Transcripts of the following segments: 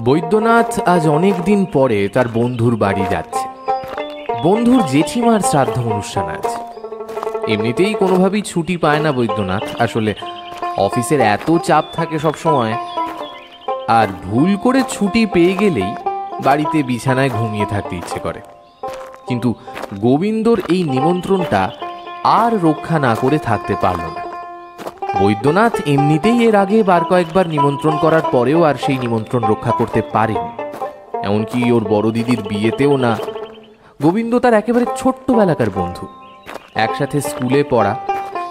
বৈদ্যনাথ আজ অনেক দিন পরে তার বন্ধুর বাড়ি যাচ্ছে। বন্ধুর জেঠিমার শ্রাদ্ধ অনুষ্ঠান আছে। এমনিতেই কোনোভাবেই ছুটি পায় না বৈদ্যনাথ। আসলে অফিসের এত চাপ থাকে সব সময়, আর ভুল করে ছুটি পেয়ে গেলেই বাড়িতে বিছানায় ঘুমিয়ে থাকতে ইচ্ছে করে। কিন্তু গোবিন্দর এই নিমন্ত্রণটা আর রক্ষা না করে থাকতে পারল না। বৈদ্যনাথ এমনিতেই এর আগে বার কয়েকবার নিমন্ত্রণ করার পরেও আর সেই নিমন্ত্রণ রক্ষা করতে পারেনি। এমনকি ওর বড় দিদির বিয়েতেও না। গোবিন্দ তার একেবারে ছোট্টবেলাকার বন্ধু, একসাথে স্কুলে পড়া,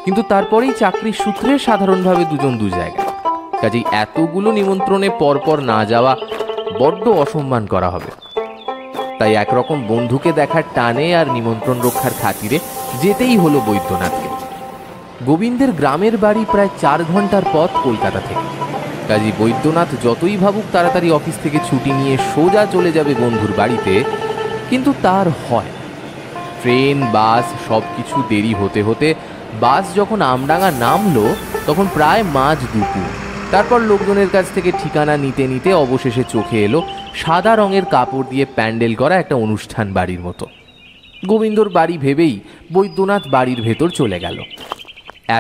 কিন্তু তারপরেই চাকরির সূত্রে সাধারণভাবে দুজন দু জায়গায়। কাজেই এতগুলো নিমন্ত্রণে পরপর না যাওয়া বড্ড অসম্মান করা হবে। তাই একরকম বন্ধুকে দেখার টানে আর নিমন্ত্রণ রক্ষার খাতিরে যেতেই হলো বৈদ্যনাথকে। গোবিন্দের গ্রামের বাড়ি প্রায় 4 ঘন্টার পথ কলকাতা থেকে। কাজী বৈদ্যনাথ যতই ভাবুক তাড়াতাড়ি অফিস থেকে ছুটি নিয়ে সোজা চলে যাবে বন্ধুর বাড়িতে, কিন্তু তার হয়। ট্রেন বাস সব কিছু দেরি হতে হতে বাস যখন আমডাঙ্গা নামলো তখন প্রায় মাঝ দুপুর। তারপর লোকজনের কাছ থেকে ঠিকানা নিতে নিতে অবশেষে চোখে এলো সাদা রঙের কাপড় দিয়ে প্যান্ডেল করা একটা অনুষ্ঠান বাড়ির মতো। গোবিন্দর বাড়ি ভেবেই বৈদ্যনাথ বাড়ির ভেতর চলে গেল।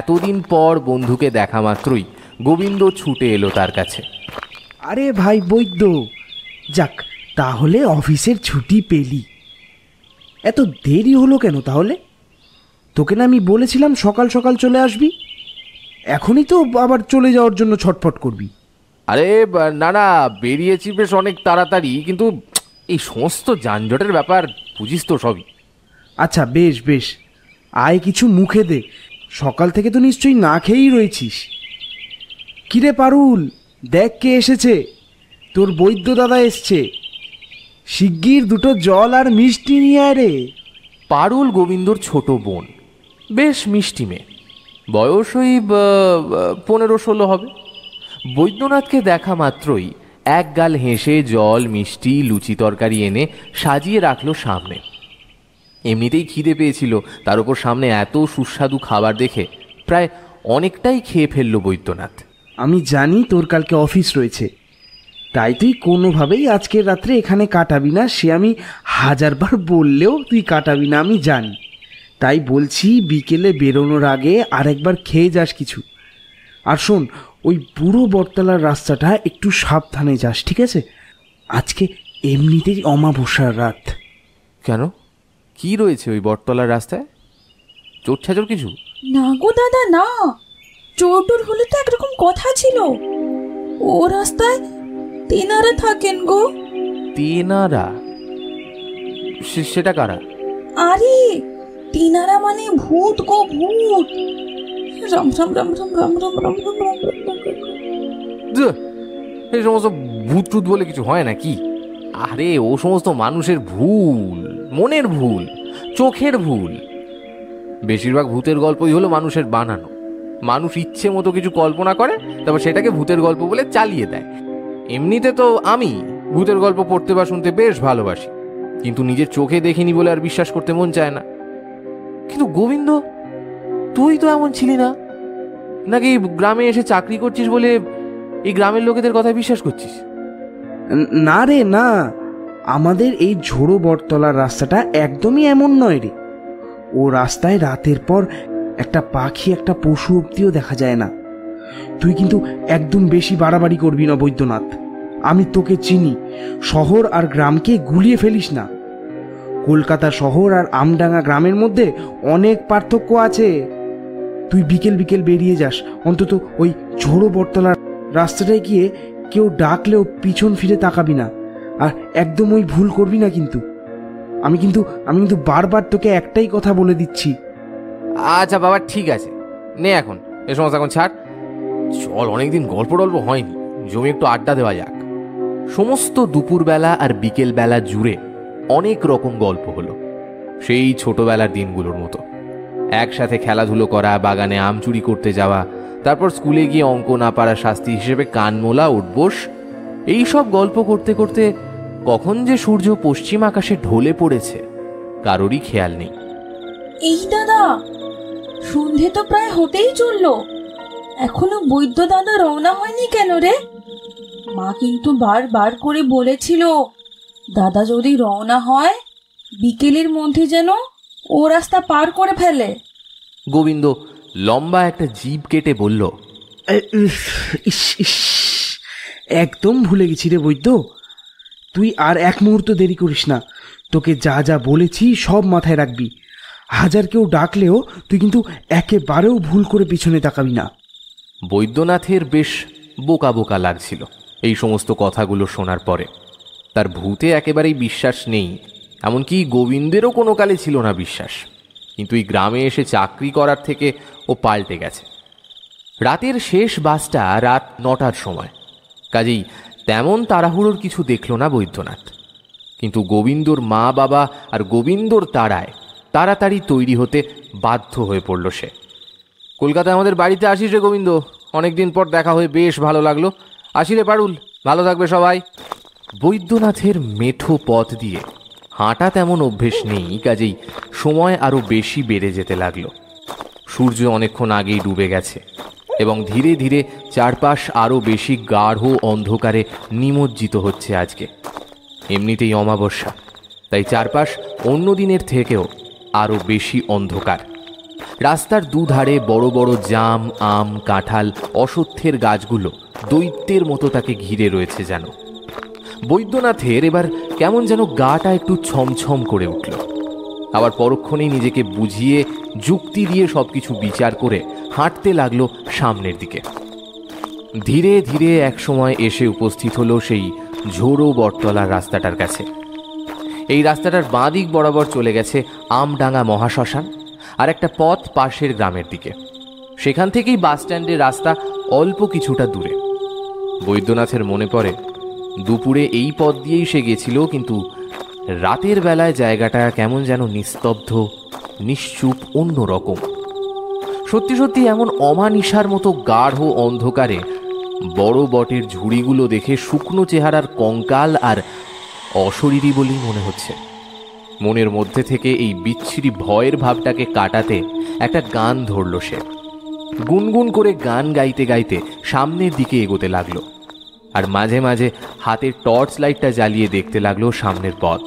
এতদিন পর বন্ধুকে দেখা মাত্রই গোবিন্দ ছুটে এলো তার কাছে। আরে ভাই বৈদ্য, যাক তাহলে অফিসের ছুটি পেলি। এত দেরি হলো কেন তাহলে? তোকে না আমি বলেছিলাম সকাল সকাল চলে আসবি, এখনই তো আবার চলে যাওয়ার জন্য ছটফট করবি। আরে না না, বেরিয়েছি বেশ অনেক তাড়াতাড়ি, কিন্তু এই সমস্ত যানজটের ব্যাপার বুঝিস তো সবই। আচ্ছা বেশ বেশ, আয় কিছু মুখে দে, সকাল থেকে তো নিশ্চয়ই না খেয়েই রয়েছিস। কিরে পারুল, দেখ কে এসেছে, তোর বৈদ্য দাদা এসছে, শিগগির দুটো জল আর মিষ্টি নিয়ে আয় রে। পারুল গোবিন্দর ছোট বোন, বেশ মিষ্টি মেয়ে, বয়স ওই 15-16 হবে। বৈদ্যনাথকে দেখা মাত্রই এক গাল হেসে জল মিষ্টি লুচি তরকারি এনে সাজিয়ে রাখলো সামনে। এমনিতেই খিদে পেয়েছিল, তার উপর সামনে এত সুস্বাদু খাবার দেখে প্রায় অনেকটাই খেয়ে ফেলল বৈদ্যনাথ। আমি জানি তোর কালকে অফিস রয়েছে, তাই তুই কোনোভাবেই আজকের রাত্রে এখানে কাটাবি না, সে আমি 1000বার বললেও তুই কাটাবি না, আমি জানি। তাই বলছি বিকেলে বেরোনোর আগে আরেকবার খেয়ে যাস কিছু। আর শোন, ওই পুরো বটতলার রাস্তাটা একটু সাবধানে যাস, ঠিক আছে? আজকে এমনিতেই অমাবস্যার রাত। কেন, কি রয়েছে ওই বটতলার রাস্তায়? চোর ছাচোর কিছু? না গো দাদা না, চোর টোর হলে তো একরকম কথা ছিল। ও রাস্তায় তেনারা থাকেন গো। তেনারা? সেটা কারা? আরে তেনারা মানে ভূত গো, ভূত। রাম রাম রাম রাম রাম রাম রাম রাম রাম রাম। এই সমস্ত ভূত টুত বলে কিছু হয় নাকি? আরে ও সমস্ত মানুষের ভুল, মনের ভুল, চোখের ভুল। বেশিরভাগ ভূতের গল্পই হলো মানুষের বানানো। মানুষ ইচ্ছে মতো কিছু কল্পনা করে, তারপর সেটাকে ভূতের গল্প বলে চালিয়ে দেয়। এমনিতে তো আমি ভূতের গল্প পড়তে বা শুনতে বেশ ভালোবাসি, কিন্তু নিজের চোখে দেখিনি বলে আর বিশ্বাস করতে মন চায় না। কিন্তু গোবিন্দ, তুই তো এমন ছিলি না, নাকি গ্রামে এসে চাকরি করছিস বলে এই গ্রামের লোকেদের কথা বিশ্বাস করছিস? না রে না, আমাদের এই ঝোড়ো বটতলার রাস্তাটা একদমই এমন নয় রে। ও রাস্তায় রাতের পর একটা পাখি একটা পশু অব্দিও দেখা যায় না। তুই কিন্তু একদম বেশি বাড়াবাড়ি করবি না বৈদ্যনাথ, আমি তোকে চিনি। শহর আর গ্রামকে গুলিয়ে ফেলিস না। কলকাতা শহর আর আমডাঙ্গা গ্রামের মধ্যে অনেক পার্থক্য আছে। তুই বিকেল বিকেল বেরিয়ে যাস, অন্তত ওই ঝোড়ো বটতলার রাস্তাটায় গিয়ে কেউ ডাকলেও পিছন ফিরে তাকাবি না, আর একদম ওই ভুল করবি না কিন্তু। আমি কিন্তু বারবার তোকে একটাই কথা বলে দিচ্ছি। আচ্ছা বাবা, ঠিক আছে, নে এখন এ সমস্ত এখন ছাড়। চল, অনেকদিন গল্প টল্প হয়নি, জমি একটু আড্ডা দেওয়া যাক। সমস্ত দুপুরবেলা আর বিকেলবেলা জুড়ে অনেক রকম গল্প হলো, সেই ছোটবেলার দিনগুলোর মতো। একসাথে খেলাধুলো করা, বাগানে আম চুরি করতে যাওয়া, তারপর স্কুলে গিয়ে অঙ্ক না পারার শাস্তি হিসেবে কানমোলা উঠবোস। এইসব গল্প করতে করতে কখন যে সূর্য পশ্চিম আকাশে ঢলে পড়েছে কারোরই খেয়াল নেই। এই দাদা, সন্ধে তো প্রায় হতেই চললো, এখনো বৈদ্য দাদা রওনা হয়নি কেন রে? মা কিন্তু বারবার করে বলেছিল দাদা যদি রওনা হয় বিকেলের মধ্যে যেন ও রাস্তা পার করে ফেলে। গোবিন্দ লম্বা একটা জিভ কেটে বলল, ইস ইস, একদম ভুলে গেছি রে বৈদ্য। তুই আর এক মুহূর্ত দেরি করিস না। তোকে যা যা বলেছি সব মাথায় রাখবি। হাজার কেউ ডাকলেও তুই কিন্তু একেবারেও ভুল করে পিছনে তাকাবি না। বৈদ্যনাথের বেশ বোকা বোকা লাগছিল এই সমস্ত কথাগুলো শোনার পরে। তার ভূতে একেবারেই বিশ্বাস নেই, এমনকি গোবিন্দেরও কোনো কালে ছিল না বিশ্বাস। কিন্তু এই গ্রামে এসে চাকরি করার থেকে ও পাল্টে গেছে। রাতের শেষ বাসটা রাত 9টার সময়, কাজেই তেমন তাড়াহুড়োর কিছু দেখল না বৈদ্যনাথ। কিন্তু গোবিন্দর মা বাবা আর গোবিন্দর তাড়ায় তাড়াতাড়ি তৈরি হতে বাধ্য হয়ে পড়ল সে। কলকাতায় আমাদের বাড়িতে আসিস রে গোবিন্দ, অনেকদিন পর দেখা হয়ে বেশ ভালো লাগলো। আসি রে পারুল, ভালো থাকবে সবাই। বৈদ্যনাথের মেঠো পথ দিয়ে হাঁটা তেমন অভ্যেস নেই, কাজেই সময় আরও বেশি বেড়ে যেতে লাগলো। সূর্য অনেকক্ষণ আগেই ডুবে গেছে এবং ধীরে ধীরে চারপাশ আরও বেশি গাঢ় অন্ধকারে নিমজ্জিত হচ্ছে আজকে। এমনিতেই অমাবস্যা, তাই চারপাশ অন্য দিনের থেকেও আরও বেশি অন্ধকার। রাস্তার দুধারে বড় বড় জাম, আম, কাঁঠাল, অশ্বত্থের গাছগুলো দৈত্যের মতো তাকে ঘিরে রয়েছে যেন। বৈদ্যনাথের এবার কেমন যেন গাটা একটু ছমছম করে উঠল। আবার পরক্ষণেই নিজেকে বুঝিয়ে যুক্তি দিয়ে সবকিছু বিচার করে হাঁটতে লাগলো সামনের দিকে। ধীরে ধীরে একসময় এসে উপস্থিত হলো সেই ঝোড়ো বটতলার রাস্তাটার কাছে। এই রাস্তাটার বাঁ দিক বরাবর চলে গেছে আমডাঙ্গা মহাশ্মশান আর একটা পথ পাশের গ্রামের দিকে। সেখান থেকেই বাসস্ট্যান্ডের রাস্তা অল্প কিছুটা দূরে। বৈদ্যনাথের মনে পড়ে দুপুরে এই পথ দিয়েই সে গেছিল, কিন্তু রাতের বেলায় জায়গাটা কেমন যেন নিস্তব্ধ, নিশ্চুপ, অন্যরকম। সত্যি সত্যি এমন অমানিসার মতো গাঢ় অন্ধকারে বড় বটের ঝুড়িগুলো দেখে শুকনো চেহারার কঙ্কাল আর অশরীরী বলেই মনে হচ্ছে। মনের মধ্যে থেকে এই বিচ্ছিরি ভয়ের ভাবটাকে কাটাতে একটা গান ধরল সে। গুনগুন করে গান গাইতে গাইতে সামনের দিকে এগোতে লাগলো আর মাঝে মাঝে হাতের টর্চ লাইটটা জ্বালিয়ে দেখতে লাগলো সামনের পথ।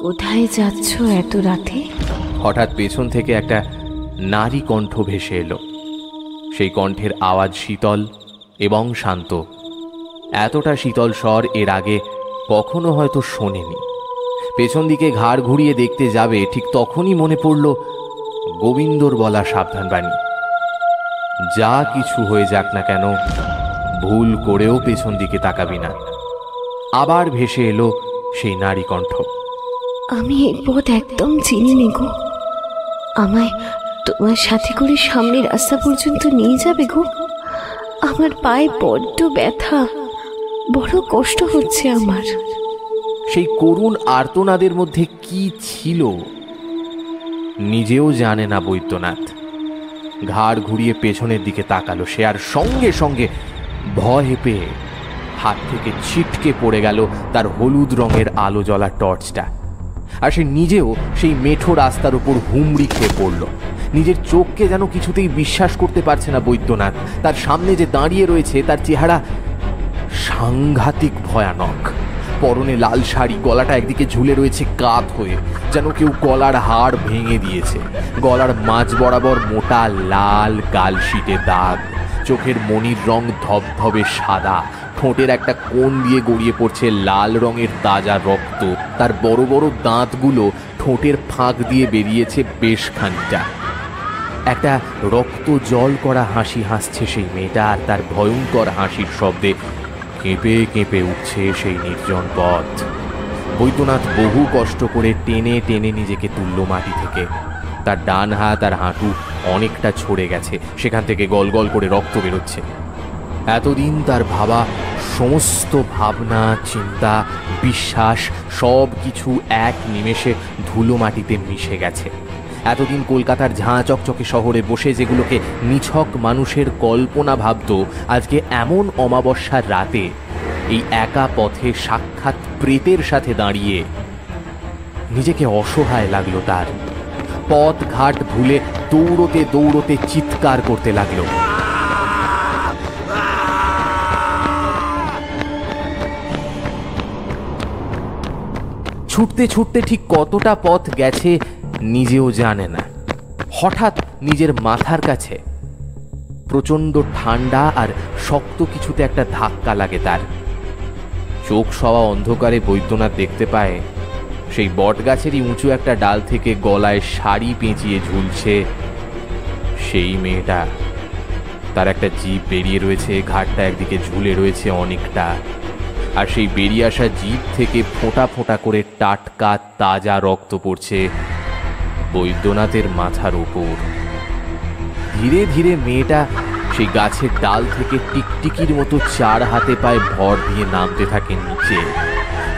কোথায় যাচ্ছ এত রাতে? হঠাৎ পেছন থেকে একটা নারী কণ্ঠ ভেসে এলো। সেই কণ্ঠের আওয়াজ শীতল এবং শান্ত। এতটা শীতল স্বর এর আগে কখনো হয়তো শোনেনি। পেছন দিকে ঘাড় ঘুরিয়ে দেখতে যাবে, ঠিক তখনই মনে পড়ল গোবিন্দর বলা সাবধান বাণী, যা কিছু হয়ে যাক না কেন ভুল করেও পেছন দিকে তাকাবি না। আবার ভেসে এলো সেই নারী কণ্ঠ। আমি এই পথ একদম চিনি গো। আমায় তোমার সাথে করে সামনের রাস্তা পর্যন্ত নিয়ে যাবে গো। আমার পায়ে বড্ড ব্যথা, বড় কষ্ট হচ্ছে আমার। সেই করুণ আর্তনাদের মধ্যে কি ছিল নিজেও জানে না বৈদ্যনাথ। ঘাড় ঘুরিয়ে পেছনের দিকে তাকালো সে, আর সঙ্গে সঙ্গে ভয় পেয়ে হাত থেকে ছিটকে পড়ে গেল তার হলুদ রঙের আলো জ্বলা টর্চটা। আর সে নিজেও সেই মেঠো রাস্তার উপর হুমড়ি খেয়ে পড়ল। নিজের চোখকে যেন কিছুতেই বিশ্বাস করতে পারছে না বৈদ্যনাথ। তার সামনে যে দাঁড়িয়ে রয়েছে তার চেহারা সাংঘাতিক ভয়ানক। পরনে লাল শাড়ি, গলাটা একদিকে ঝুলে রয়েছে কাত হয়ে, যেন কেউ গলার হাড় ভেঙে দিয়েছে। গলার মাঝ বরাবর মোটা লাল কালশিটে দাগ। চোখের মনির রং ধবধবে সাদা। ঠোঁটের একটা কোণ দিয়ে গড়িয়ে পড়ছে লাল রঙের তাজা রক্ত। তার বড় বড় দাঁতগুলো ঠোঁটের ফাঁক দিয়ে বেরিয়েছে বেশ খানিকটা। একটা রক্ত জল করা হাসি হাসছে সেই মেয়েটা, আর তার ভয়ঙ্কর হাসির শব্দে কেঁপে কেঁপে উঠছে সেই নির্জন পথ। বৈদ্যনাথ বহু কষ্ট করে টেনে টেনে নিজেকে তুলল মাটি থেকে। তার ডান হাত আর হাঁটু অনেকটা ছড়ে গেছে, সেখান থেকে গল গল করে রক্ত বেরোচ্ছে। এতদিন তার ভাবা সমস্ত ভাবনা, চিন্তা, বিশ্বাস সব কিছু এক নিমেষে ধুলো মাটিতে মিশে গেছে। এতদিন কলকাতার ঝাঁ চকচকে শহরে বসে যেগুলোকে নিছক মানুষের কল্পনা ভাবত, আজকে এমন অমাবস্যার রাতে এই একা পথে সাক্ষাৎ প্রেতের সাথে দাঁড়িয়ে নিজেকে অসহায় লাগলো তার। পথ ঘাট ভুলে দৌড়তে দৌড়তে চিৎকার করতে লাগলো। ছুটতে ছুটতে ঠিক কতটা পথ গেছে নিজেও জানে না। হঠাৎ নিজের মাথার কাছে প্রচণ্ড ঠান্ডা আর শক্ত কিছুতে একটা ধাক্কা লাগে তার। চোখ সওয়া অন্ধকারে বৈদ্যনাথ দেখতে পায় সেই বটগাছেরই উঁচু একটা ডাল থেকে গলায় শাড়ি পেঁচিয়ে ঝুলছে সেই মেয়েটা। তার একটা জিভ বেরিয়ে রয়েছে, ঘাটটা একদিকে ঝুলে রয়েছে অনেকটা, আর সেই বেরিয়ে আসা জিভ থেকে ফোঁটা ফোঁটা করে টাটকা তাজা রক্ত পড়ছে বৈদ্যনাথের মাথার উপর। ধীরে ধীরে মেয়েটা সেই গাছের ডাল থেকে টিকটিকির মতো 4 হাতে পায়ে ভর দিয়ে নামতে থাকে নিচে।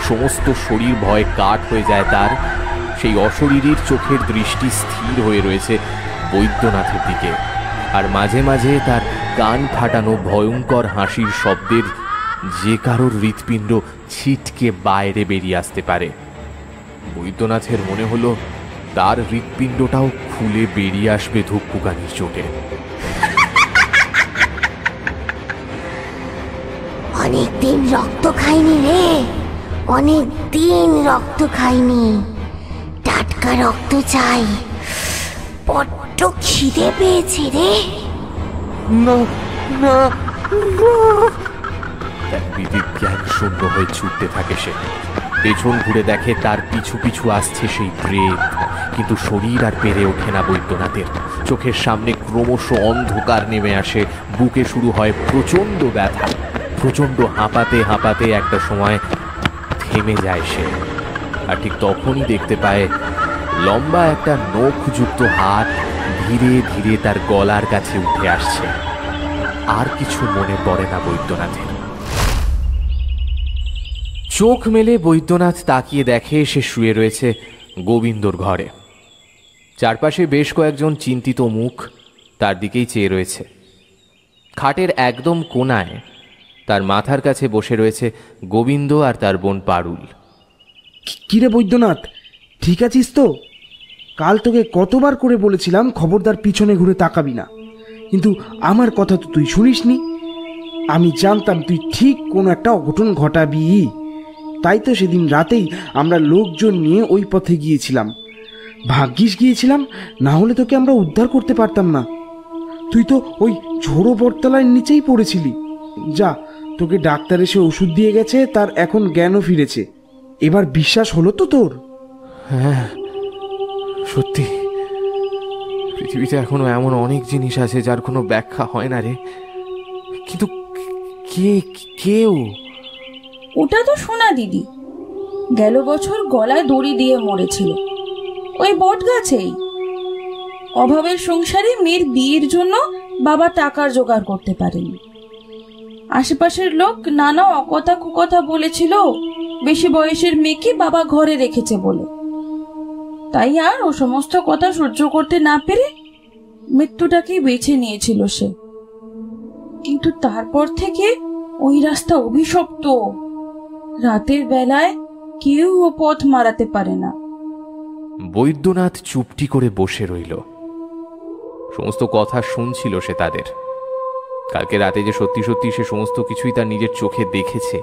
সমস্ত শরীর ভয়ে কাঠ হয়ে যায় তার। সেই অশরীরীর চোখের দৃষ্টি স্থির হয়ে রয়েছে বৈদ্যনাথের দিকে, আর মাঝে মাঝে তার কান ফাটানো ভয়ঙ্কর হাসির শব্দের যে কারোর হৃৎপিণ্ড ছিটকে বাইরে বেরিয়ে আসতে পারে। বৈদ্যনাথের মনে হলো তার হৃৎপিণ্ডটাও খুলে বেরিয়ে আসবে ধূপকুকানির চোটে। অনেকদিন রক্ত খাইনি রে, অনেকদিন রক্ত খাইনি। টাটকা রক্ত চাই, বড্ড খিদে পেয়েছে রে। না না, বিদিক জ্ঞান শূন্য হয়ে ছুটতে থাকে সে। পেছন ঘুরে দেখে তার পিছু পিছু আসছে সেই প্রেত, কিন্তু শরীর আর পেরে ওঠে না বৈদ্যনাথের। চোখের সামনে ক্রমশ অন্ধকার নেমে আসে, বুকে শুরু হয় প্রচণ্ড ব্যথা। প্রচণ্ড হাঁপাতে হাঁপাতে একটা সময় থেমে যায় সে, আর ঠিক তখনই দেখতে পায় লম্বা একটা নখযুক্ত হাত ধীরে ধীরে তার গলার কাছে উঠে আসছে। আর কিছু মনে পড়ে না বৈদ্যনাথের। চোখ মেলে বৈদ্যনাথ তাকিয়ে দেখে সে শুয়ে রয়েছে গোবিন্দর ঘরে। চারপাশে বেশ কয়েকজন চিন্তিত মুখ তার দিকেই চেয়ে রয়েছে। খাটের একদম কোনায় তার মাথার কাছে বসে রয়েছে গোবিন্দ আর তার বোন পারুল। কিরে বৈদ্যনাথ, ঠিক আছিস তো? কাল তোকে কতবার করে বলেছিলাম খবরদার পিছনে ঘুরে তাকাবি না, কিন্তু আমার কথা তো তুই শুনিসনি। আমি জানতাম তুই ঠিক কোনো একটা অঘটন ঘটাবি, তাই তো সেদিন রাতেই আমরা লোকজন নিয়ে ওই পথে গিয়েছিলাম। ভাগ্যিস গিয়েছিলাম, না হলে তোকে আমরা উদ্ধার করতে পারতাম না। তুই তো ওই ঝোড়ো বটতলার নিচেই পড়েছিলি। যা, তোকে ডাক্তার এসে ওষুধ দিয়ে গেছে, তার এখন জ্ঞানও ফিরেছে। এবার বিশ্বাস হলো তো তোর? হ্যাঁ, সত্যি পৃথিবীতে এখনো এমন অনেক জিনিস আছে যার কোনো ব্যাখ্যা হয় না রে। কিন্তু কেউ ওটা তো সোনা দিদি, গেল বছর গলায় দড়ি দিয়ে মরেছিল ওই বট গাছেই। অভাবের সংসারে মেয়ের বিয়ের জন্য বাবা টাকার জোগাড় করতে পারেনি। আশেপাশের লোক নানা অকথা কুকথা বলেছিল বেশি বয়সের মেয়েকে বাবা ঘরে রেখেছে বলে। তাই আর ও সমস্ত কথা সহ্য করতে না পেরে মৃত্যুটাকেই বেছে নিয়েছিল সে। কিন্তু তারপর থেকে ওই রাস্তা অভিশপ্ত। রাতের বেলায় কেউ ও পথ মারাতে পারে না। বৈদ্যনাথ চুপটি করে বসে রইল। সমস্ত কথা শুনছিল সে তাদের। কালকে রাতে যে সত্যি সত্যি সে সমস্ত কিছুই তার নিজের চোখে দেখেছে।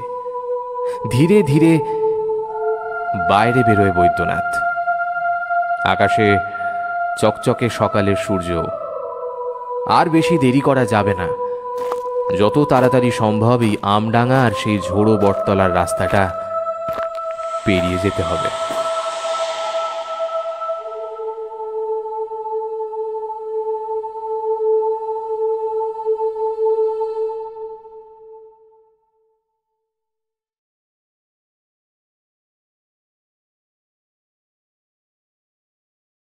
ধীরে ধীরে বাইরে বেরোয় বৈদ্যনাথ। আকাশে চকচকে সকালের সূর্য। আর বেশি দেরি করা যাবে না, যত তাড়াতাড়ি সম্ভব এই আমডাঙ্গা আর সেই ঝোড়ো বটতলার রাস্তাটা পেরিয়ে যেতে হবে।